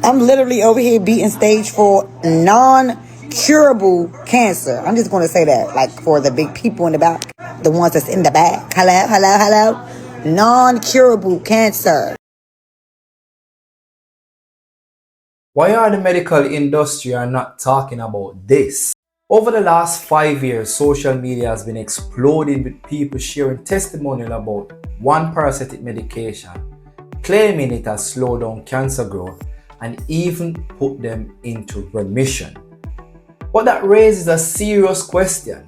I'm literally over here beating stage for non-curable cancer. I'm just going to say that, like, for the big people in the back, the ones that's in the back. Hello. Non-curable cancer. Why are the medical industry not talking about this? Over the last 5 years, social media has been exploding with people sharing testimonials about one parasitic medication, claiming it has slowed down cancer growth and even put them into remission. But that raises a serious question.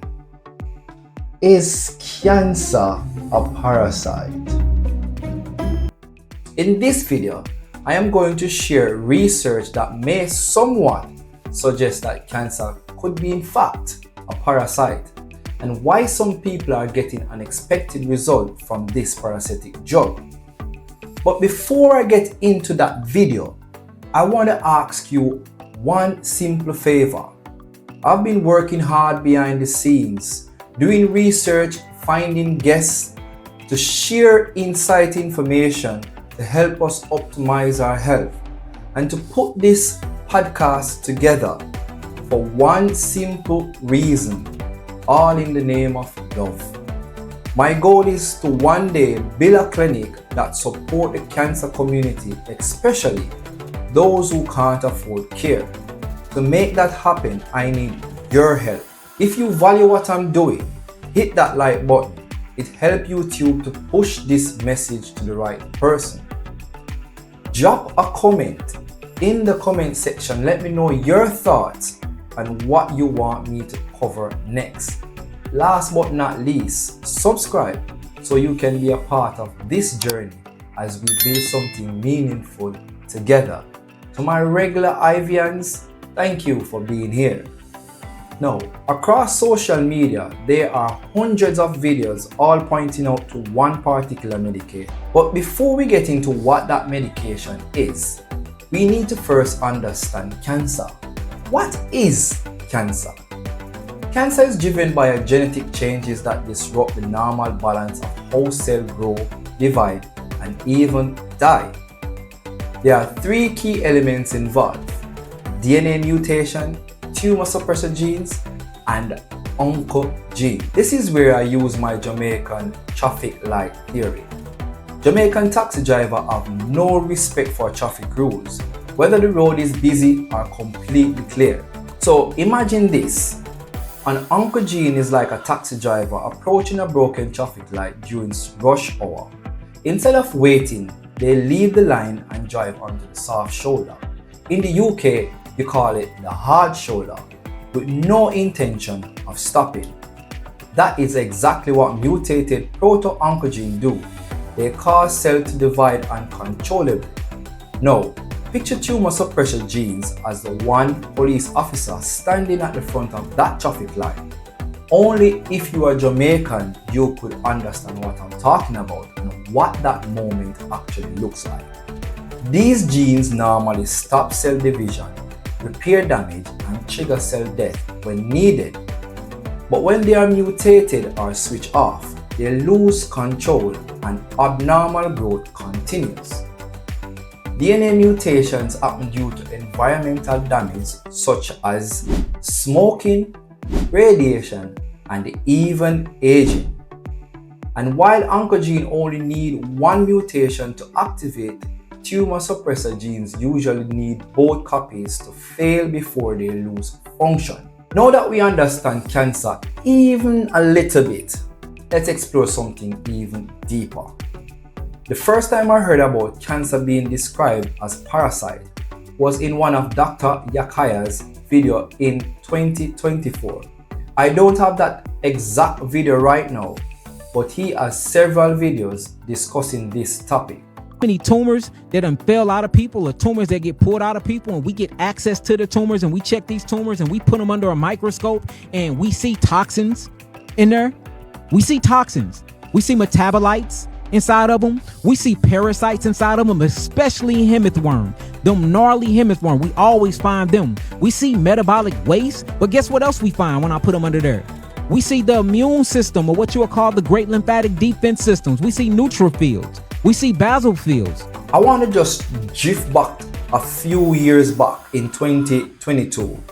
Is cancer a parasite? In this video, I am going to share research that may somewhat suggest that cancer could be in fact a parasite, and why some people are getting unexpected results from this parasitic drug. But before I get into that video, I want to ask you one simple favor. I've been working hard behind the scenes, doing research, finding guests to share insight information to help us optimize our health, and to put this podcast together for one simple reason, all in the name of love. My goal is to one day build a clinic that support the cancer community, especially those who can't afford care. To make that happen, I need your help. If you value what I'm doing, hit that like button. It helps YouTube to push this message to the right person. Drop a comment in the comment section. Let me know your thoughts and what you want me to cover next. Last but not least, subscribe so you can be a part of this journey as we build something meaningful together. To my regular Ivians, thank you for being here. Now, across social media, there are hundreds of videos all pointing out to one particular medication. But before we get into what that medication is, we need to first understand cancer. What is cancer? Cancer is driven by genetic changes that disrupt the normal balance of how cells grow, divide, and even die. There are three key elements involved: DNA mutation, tumour suppressor genes, and oncogenes. This is where I use my Jamaican traffic light theory. Jamaican taxi drivers have no respect for traffic rules, whether the road is busy or completely clear. So imagine this. An oncogene is like a taxi driver approaching a broken traffic light during rush hour. Instead of waiting, they leave the line and drive onto the soft shoulder. In the UK, we call it the hard shoulder, with no intention of stopping. That is exactly what mutated proto-oncogenes do. They cause cells to divide uncontrollably. Now, picture tumour suppressor genes as the one police officer standing at the front of that traffic light. Only if you are Jamaican, you could understand what I'm talking about and what that moment actually looks like. These genes normally stop cell division, repair damage, and trigger cell death when needed. But when they are mutated or switched off, they lose control and abnormal growth continues. DNA mutations happen due to environmental damage such as smoking, radiation, and even aging. And while oncogenes only need one mutation to activate, tumour suppressor genes usually need both copies to fail before they lose function. Now that we understand cancer even a little bit, let's explore something even deeper. The first time I heard about cancer being described as parasite was in one of Dr. Yakaya's video in 2024. I don't have that exact video right now, but he has several videos discussing this topic. Many tumors that fell out of people, or tumors that get pulled out of people, and we get access to the tumors and we check these tumors and we put them under a microscope and we see toxins in there. We see toxins. We see metabolites inside of them. We see parasites inside of them, especially hemithworm. Them gnarly hemithworm, we always find them. We see metabolic waste, but guess what else we find when I put them under there? We see the immune system, or what you would call the great lymphatic defense systems. We see neutrophils. We see basophils. I want to just drift back a few years back in 2022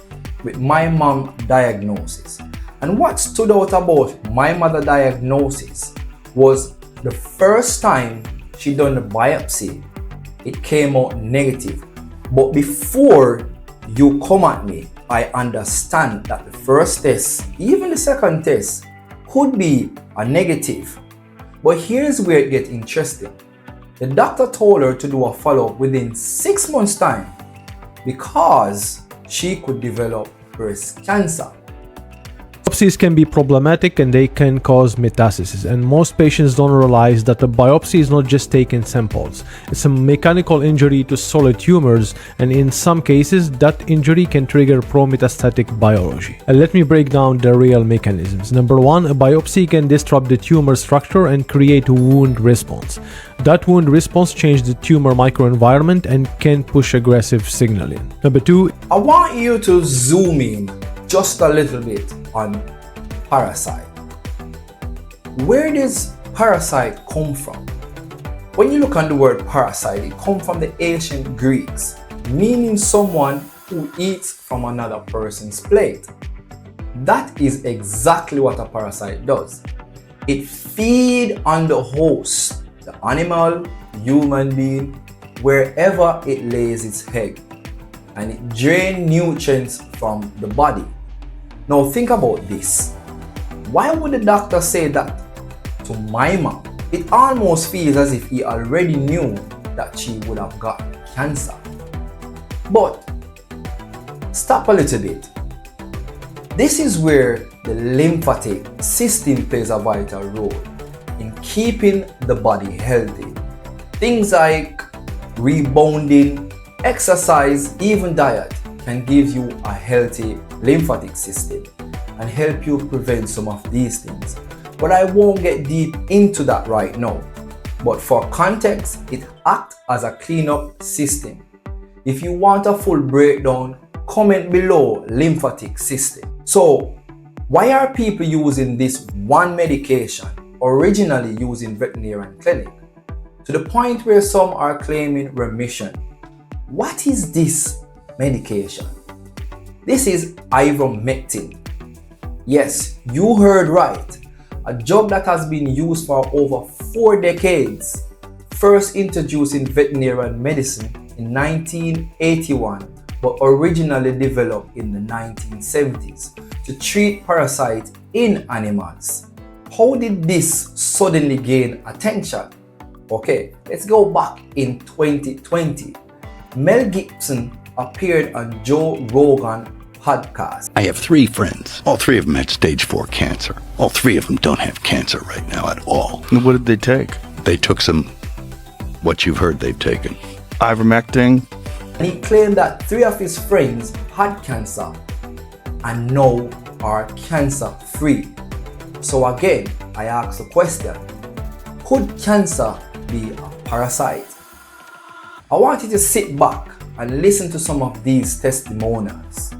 with my mom diagnosis. And what stood out about my mother diagnosis was the first time she done the biopsy, it came out negative. But before you come at me, I understand that the first test, even the second test, could be a negative. But here's where it gets interesting. The doctor told her to do a follow-up within 6 months' time because she could develop breast cancer. Biopsies can be problematic and they can cause metastasis, and most patients don't realize that the biopsy is not just taking samples. It's a mechanical injury to solid tumors, and in some cases that injury can trigger pro-metastatic biology. And let me break down the real mechanisms. Number one, a biopsy can disrupt the tumor structure and create a wound response. That wound response changes the tumor microenvironment and can push aggressive signaling. Number two, I want you to zoom in just a little bit on parasite. Where does parasite come from? When you look on the word parasite, it comes from the ancient Greeks, meaning someone who eats from another person's plate. That is exactly what a parasite does. It feeds on the host, the animal, human being, wherever it lays its egg, and it drains nutrients from the body. Now think about this. Why would the doctor say that to my mom? It almost feels as if he already knew that she would have got cancer. But stop a little bit. This is where the lymphatic system plays a vital role in keeping the body healthy. Things like rebounding, exercise, even diet can give you a healthy lymphatic system and help you prevent some of these things. But I won't get deep into that right now. But for context, it acts as a cleanup system. If you want a full breakdown, comment below lymphatic system. So, why are people using this one medication, originally used in veterinary clinic, to the point where some are claiming remission? What is this medication? This is ivermectin. Yes, you heard right. A drug that has been used for over 4 decades, first introduced in veterinary medicine in 1981, but originally developed in the 1970s to treat parasites in animals. How did this suddenly gain attention? Okay, let's go back in 2020. Mel Gibson appeared on Joe Rogan podcast. I have 3 friends. All 3 of them had stage 4 cancer. All 3 of them don't have cancer right now at all. And what did they take? They took what you've heard they've taken. Ivermectin. And he claimed that 3 of his friends had cancer and now are cancer free. So again, I ask the question, could cancer be a parasite? I want you to sit back and listen to some of these testimonials.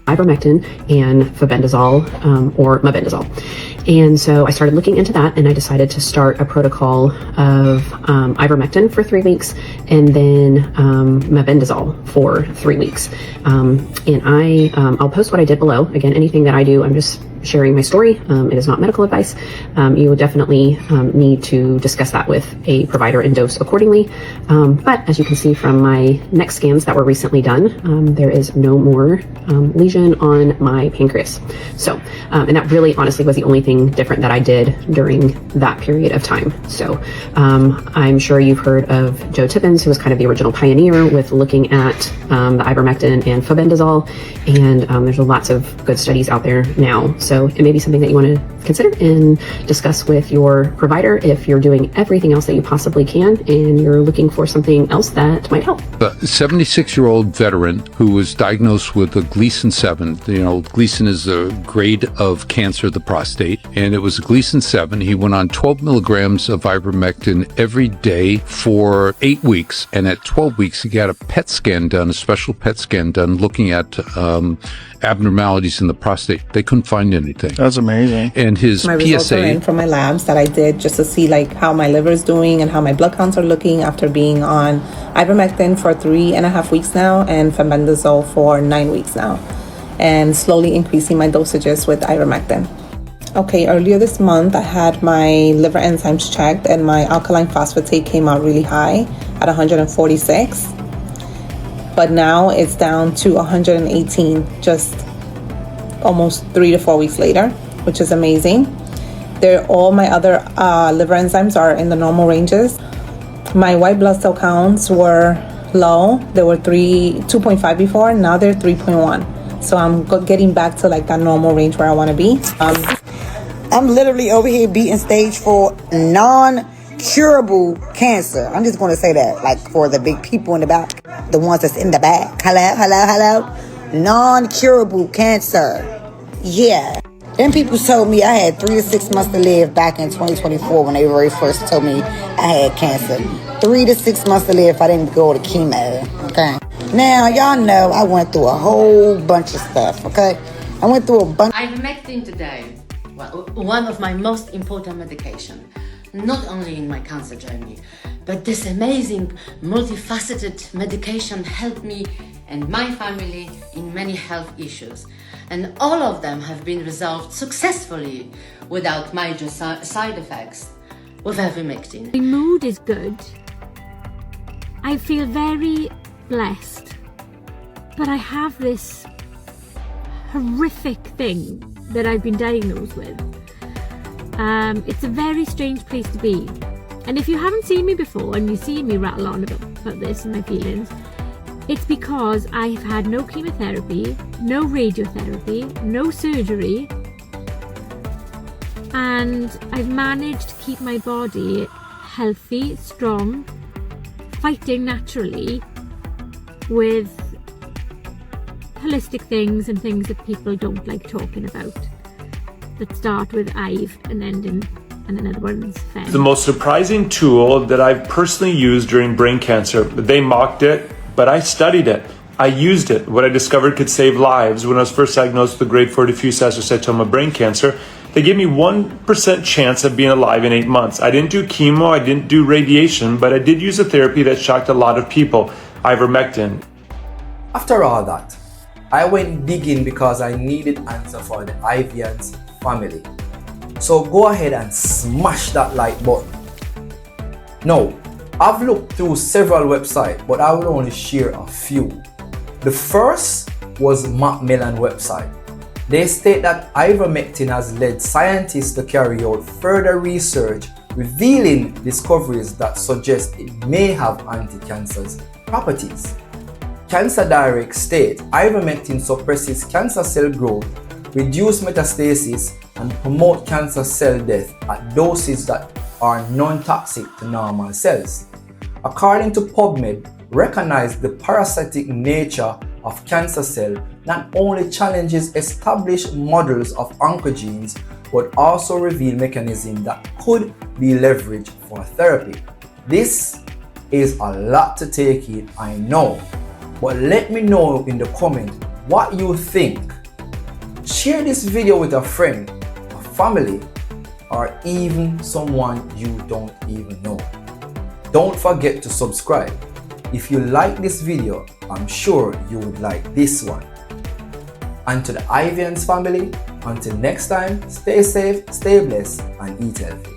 Ivermectin and febendazole or mebendazole. And so I started looking into that, and I decided to start a protocol of ivermectin for 3 weeks and then mebendazole for 3 weeks. And I'll post what I did below. Again, anything that I do, I'm just sharing my story. It is not medical advice. You will definitely need to discuss that with a provider and dose accordingly. But as you can see from my neck scans that were recently done, there is no more lesion on my pancreas. So, and that really honestly was the only thing different that I did during that period of time. So I'm sure you've heard of Joe Tippins, who was kind of the original pioneer with looking at the ivermectin and febendazole. And there's lots of good studies out there now. So it may be something that you want to consider and discuss with your provider if you're doing everything else that you possibly can and you're looking for something else that might help. A 76-year-old veteran who was diagnosed with a Gleason 7. You know, Gleason is a grade of cancer of the prostate. and it was Gleason 7. He went on 12 milligrams of ivermectin every day for 8 weeks, and at 12 weeks he got a PET scan done, a special PET scan done, looking at abnormalities in the prostate. They couldn't find anything. That's amazing. And his My results are in PSA, from my labs that I did just to see like how my liver is doing and how my blood counts are looking after being on ivermectin for 3.5 weeks now and fenbendazole for 9 weeks now, and slowly increasing my dosages with ivermectin. Okay, earlier this month I had my liver enzymes checked and my alkaline phosphatase came out really high at 146, but now it's down to 118 just almost 3 to 4 weeks later, which is amazing. All my other liver enzymes are in the normal ranges. My white blood cell counts were low. They were 2.5 before, now they're 3.1. So I'm getting back to like that normal range where I want to be. I'm literally over here beating stage 4 non-curable cancer. I'm just going to say that, like, for the big people in the back, the ones that's in the back. Hello. Non-curable cancer. Yeah. Then people told me I had 3 to 6 months to live back in 2024 when they very first told me I had cancer. 3 to 6 months to live if I didn't go to chemo. Okay. Now, y'all know I went through a whole bunch of stuff. Okay. I went through a bunch. Ivermectin today, well, one of my most important medication, not only in my cancer journey, but this amazing multifaceted medication helped me and my family in many health issues. And all of them have been resolved successfully without major side effects with ivermectin. My mood is good. I feel very blessed. But I have this horrific thing that I've been diagnosed with. It's a very strange place to be. And if you haven't seen me before and you see me rattle on about this and my feelings, it's because I've had no chemotherapy, no radiotherapy, no surgery, and I've managed to keep my body healthy, strong, fighting naturally with holistic things and things that people don't like talking about, that start with Ive and end in and another one's Fen. The most surprising tool that I've personally used during brain cancer. They mocked it, but I studied it. I used it. What I discovered could save lives. When I was first diagnosed with grade 4 diffuse astrocytoma brain cancer, they gave me 1% chance of being alive in 8 months. I didn't do chemo, I didn't do radiation, but I did use a therapy that shocked a lot of people, ivermectin. After all that, I went digging because I needed answer for the Ivians family. So go ahead and smash that like button. Now, I've looked through several websites, but I will only share a few. The first was Macmillan website. They state that ivermectin has led scientists to carry out further research revealing discoveries that suggest it may have anti-cancer properties. Cancer Direct state ivermectin suppresses cancer cell growth, reduce metastasis, and promote cancer cell death at doses that are non-toxic to normal cells. According to PubMed, recognize the parasitic nature of cancer cell not only challenges established models of oncogenes, but also reveal mechanisms that could be leveraged for therapy. This is a lot to take in, I know, but let me know in the comment what you think. Share this video with a friend, a family, or even someone you don't even know. Don't forget to subscribe. If you like this video, I'm sure you would like this one. And to the Ivians family, until next time, stay safe, stay blessed, and eat healthy.